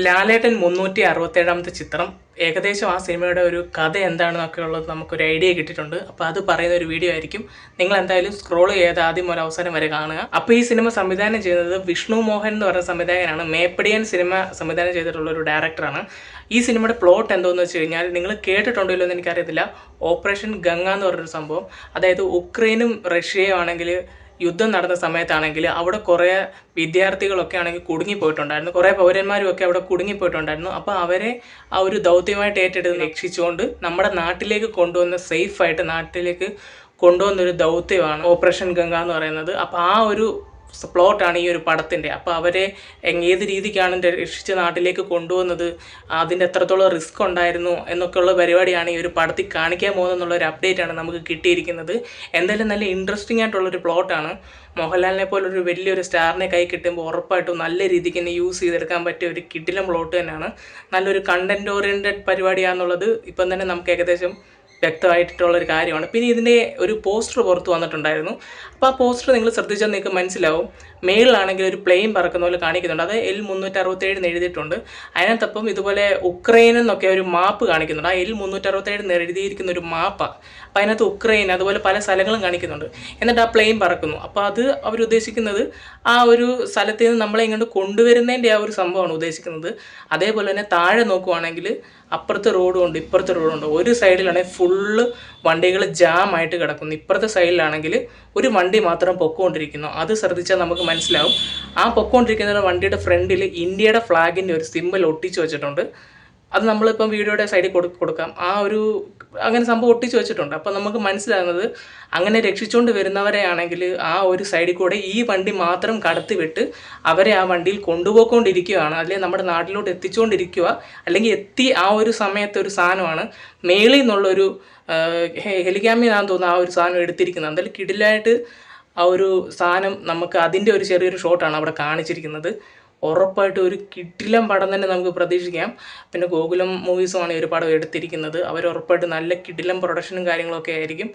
ലാലേട്ടൻ 367ാമത്തെ ചിത്രം ഏകദേശം ആ സിനിമയുടെ ഒരു കഥ എന്താണെന്നൊക്കെ ഉള്ളത് നമുക്കൊരു ഐഡിയ കിട്ടിയിട്ടുണ്ട്. അപ്പോൾ അത് പറയുന്ന ഒരു വീഡിയോ ആയിരിക്കും. നിങ്ങൾ എന്തായാലും സ്ക്രോൾ ചെയ്ത് ആദ്യം ഒരു അവസാനം വരെ കാണുക. അപ്പോൾ ഈ സിനിമ സംവിധാനം ചെയ്യുന്നത് വിഷ്ണു മോഹൻ എന്ന് പറയുന്ന സംവിധായകനാണ്. മേപ്പടിയൻ സിനിമ സംവിധാനം ചെയ്തിട്ടുള്ള ഒരു ഡയറക്ടറാണ്. ഈ സിനിമയുടെ പ്ലോട്ട് എന്തോന്ന് വെച്ച് കഴിഞ്ഞാൽ നിങ്ങൾ കേട്ടിട്ടുണ്ടല്ലോ എന്ന് എനിക്കറിയത്തില്ല. ഓപ്പറേഷൻ ഗംഗ എന്ന് പറഞ്ഞൊരു സംഭവം, അതായത് ഉക്രൈനും റഷ്യയും ആണെങ്കിൽ യുദ്ധം നടന്ന സമയത്താണെങ്കിൽ അവിടെ കുറേ വിദ്യാർത്ഥികളൊക്കെ ആണെങ്കിൽ കുടുങ്ങിപ്പോയിട്ടുണ്ടായിരുന്നു, കുറേ പൗരന്മാരും ഒക്കെ അവിടെ കുടുങ്ങിപ്പോയിട്ടുണ്ടായിരുന്നു. അപ്പോൾ അവരെ ആ ഒരു ദൗത്യമായിട്ട് ഏറ്റെടുത്ത് രക്ഷിച്ചുകൊണ്ട് നമ്മുടെ നാട്ടിലേക്ക് കൊണ്ടുവന്ന സേഫായിട്ട് നാട്ടിലേക്ക് കൊണ്ടുവന്നൊരു ദൗത്യമാണ് ഓപ്പറേഷൻ ഗംഗ എന്ന് പറയുന്നത്. അപ്പോൾ ആ ഒരു പ്ലോട്ടാണ് ഈ ഒരു പടത്തിൻ്റെ. അപ്പോൾ അവരെ ഏത് രീതിക്കാണ് രക്ഷിച്ച് നാട്ടിലേക്ക് കൊണ്ടുവന്നത്, അതിൻ്റെ എത്രത്തോളം റിസ്ക് ഉണ്ടായിരുന്നു എന്നൊക്കെയുള്ള പരിപാടിയാണ് ഈ ഒരു പടത്തിൽ കാണിക്കാൻ പോകുന്നതെന്നുള്ളൊരു അപ്ഡേറ്റാണ് നമുക്ക് കിട്ടിയിരിക്കുന്നത്. എന്തായാലും നല്ല ഇൻട്രസ്റ്റിംഗ് ആയിട്ടുള്ളൊരു പ്ലോട്ടാണ്. മോഹൻലാലിനെ പോലൊരു വലിയൊരു സ്റ്റാറിനെ കൈ കിട്ടുമ്പോൾ ഉറപ്പായിട്ടും നല്ല രീതിക്ക് തന്നെ യൂസ് ചെയ്തെടുക്കാൻ പറ്റിയ ഒരു കിടിലം പ്ലോട്ട് തന്നെയാണ്. നല്ലൊരു കണ്ടൻറ് ഓറിയൻറ്റഡ് പരിപാടിയാണെന്നുള്ളത് ഇപ്പം തന്നെ നമുക്ക് ഏകദേശം വ്യക്തമായിട്ടുള്ളൊരു കാര്യമാണ്. പിന്നെ ഇതിൻ്റെ ഒരു പോസ്റ്റർ പുറത്ത് വന്നിട്ടുണ്ടായിരുന്നു. അപ്പോൾ ആ പോസ്റ്റർ നിങ്ങൾ ശ്രദ്ധിച്ചാൽ നിങ്ങൾക്ക് മനസ്സിലാവും. മേളിലാണെങ്കിൽ ഒരു പ്ലെയിൻ പറക്കുന്ന പോലെ കാണിക്കുന്നുണ്ട്. അത് L367 എന്ന് എഴുതിയിട്ടുണ്ട്. അതിനകത്തപ്പം ഇതുപോലെ ഉക്രൈൻ എന്നൊക്കെ ഒരു മാപ്പ് കാണിക്കുന്നുണ്ട്. ആ L367 എന്ന് എഴുതിയിരിക്കുന്ന ഒരു മാപ്പാണ്. അപ്പോൾ അതിനകത്ത് ഉക്രൈൻ അതുപോലെ പല സ്ഥലങ്ങളും കാണിക്കുന്നുണ്ട്. എന്നിട്ട് ആ പ്ലെയിൻ പറക്കുന്നു. അപ്പോൾ അത് അവരുദ്ദേശിക്കുന്നത് ആ ഒരു സ്ഥലത്ത് നിന്ന് നമ്മളെ ഇങ്ങോട്ട് കൊണ്ടുവരുന്നതിൻ്റെ ആ ഒരു സംഭവമാണ് ഉദ്ദേശിക്കുന്നത്. അതേപോലെ തന്നെ താഴെ നോക്കുവാണെങ്കിൽ അപ്പുറത്തെ റോഡും ഉണ്ട്, ഇപ്പുറത്തെ റോഡും ഉണ്ട്. ഒരു സൈഡിലാണെങ്കിൽ ഫുള്ള് വണ്ടികൾ ജാമായിട്ട് കിടക്കുന്നു, ഇപ്പുറത്തെ സൈഡിലാണെങ്കിൽ ഒരു വണ്ടി മാത്രം പൊക്കോണ്ടിരിക്കുന്നു. അത് ശ്രദ്ധിച്ചാൽ നമുക്ക് മനസ്സിലാവും. ആ പൊക്കോണ്ടിരിക്കുന്ന വണ്ടിയുടെ ഫ്രണ്ടിൽ ഇന്ത്യയുടെ ഫ്ലാഗിൻ്റെ ഒരു സിമ്പൽ ഒട്ടിച്ചു വെച്ചിട്ടുണ്ട്. അത് നമ്മളിപ്പം വീഡിയോയുടെ സൈഡിൽ കൊടുക്കാം. ആ ഒരു അങ്ങനെ സംഭവം ഒട്ടിച്ച് വെച്ചിട്ടുണ്ട്. അപ്പോൾ നമുക്ക് മനസ്സിലാകുന്നത് അങ്ങനെ രക്ഷിച്ചുകൊണ്ട് വരുന്നവരെ ആണെങ്കിൽ ആ ഒരു സൈഡിൽ കൂടെ ഈ വണ്ടി മാത്രം കടത്തി വിട്ട് അവരെ ആ വണ്ടിയിൽ കൊണ്ടുപോയിക്കൊണ്ടിരിക്കുകയാണ്, അല്ലെങ്കിൽ നമ്മുടെ നാട്ടിലോട്ട് എത്തിച്ചുകൊണ്ടിരിക്കുക, അല്ലെങ്കിൽ എത്തി ആ ഒരു സമയത്ത് ഒരു സാധനമാണ് മേളിൽ നിന്നുള്ളൊരു ഹെലികാമിനാന്ന് തോന്നുന്നു ആ ഒരു സാധനം എടുത്തിരിക്കുന്നത്. എന്തായാലും കിടിലായിട്ട് ആ ഒരു സാധനം നമുക്ക് അതിൻ്റെ ഒരു ചെറിയൊരു ഷോട്ടാണ് അവിടെ കാണിച്ചിരിക്കുന്നത്. ഉറപ്പായിട്ടും ഒരു കിടിലം പടം തന്നെ നമുക്ക് പ്രതീക്ഷിക്കാം. പിന്നെ ഗോകുലം മൂവീസുമാണ് ഈ ഒരു പടം എടുത്തിരിക്കുന്നത്. അവർ ഉറപ്പായിട്ട് നല്ല കിടിലം പ്രൊഡക്ഷനും കാര്യങ്ങളൊക്കെ ആയിരിക്കും.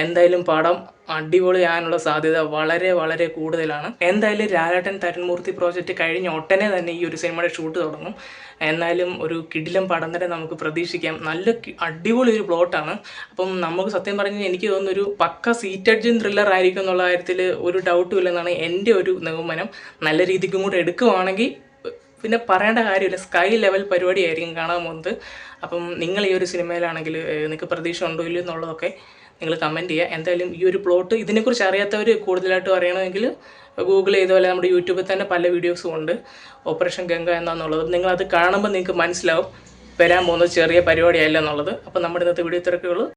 എന്തായാലും പടം അടിപൊളിയാകാനുള്ള സാധ്യത വളരെ വളരെ കൂടുതലാണ്. എന്തായാലും ലാലേട്ടൻ തരുൺമൂർത്തി പ്രോജക്റ്റ് കഴിഞ്ഞ ഉടനെ തന്നെ ഈ ഒരു സിനിമയുടെ ഷൂട്ട് തുടങ്ങും. എന്നാലും ഒരു കിടിലം പടം തന്നെ നമുക്ക് പ്രതീക്ഷിക്കാം. നല്ല അടിപൊളി ഒരു പ്ലോട്ടാണ്. അപ്പം നമുക്ക് സത്യം പറഞ്ഞാൽ എനിക്ക് തോന്നുന്നു ഒരു പക്ക സീറ്റഡ്ജൻ ത്രില്ലർ ആയിരിക്കും എന്നുള്ള കാര്യത്തിൽ ഒരു ഡൗട്ടും ഇല്ലെന്നാണ് എൻ്റെ ഒരു നിഗമനം. നല്ല രീതിക്കും കൂടെ എടുക്കുവാണെങ്കിൽ പിന്നെ പറയേണ്ട കാര്യമില്ല, സ്കൈ ലെവൽ പരിപാടിയായിരിക്കും കാണാൻ പോകുന്നത്. അപ്പം നിങ്ങൾ ഈ ഒരു സിനിമയിലാണെങ്കിൽ നിങ്ങൾക്ക് പ്രതീക്ഷ ഉണ്ടോ ഇല്ലയോ എന്നുള്ളതൊക്കെ നിങ്ങൾ കമൻറ്റ് ചെയ്യുക. എന്തായാലും ഈ ഒരു പ്ലോട്ട് ഇതിനെക്കുറിച്ച് അറിയാത്തവർ കൂടുതലായിട്ടും അറിയണമെങ്കിൽ ഗൂഗിൾ ചെയ്ത പോലെ നമ്മുടെ യൂട്യൂബിൽ തന്നെ പല വീഡിയോസും ഉണ്ട് ഓപ്പറേഷൻ ഗംഗ എന്താണെന്നുള്ളത്. നിങ്ങളത് കാണുമ്പോൾ നിങ്ങൾക്ക് മനസ്സിലാവും വരാൻ പോകുന്നത് ചെറിയ പരിപാടിയല്ല എന്നുള്ളത്. അപ്പോൾ നമ്മുടെ ഇന്നത്തെ വീഡിയോ തിരക്കുകൾ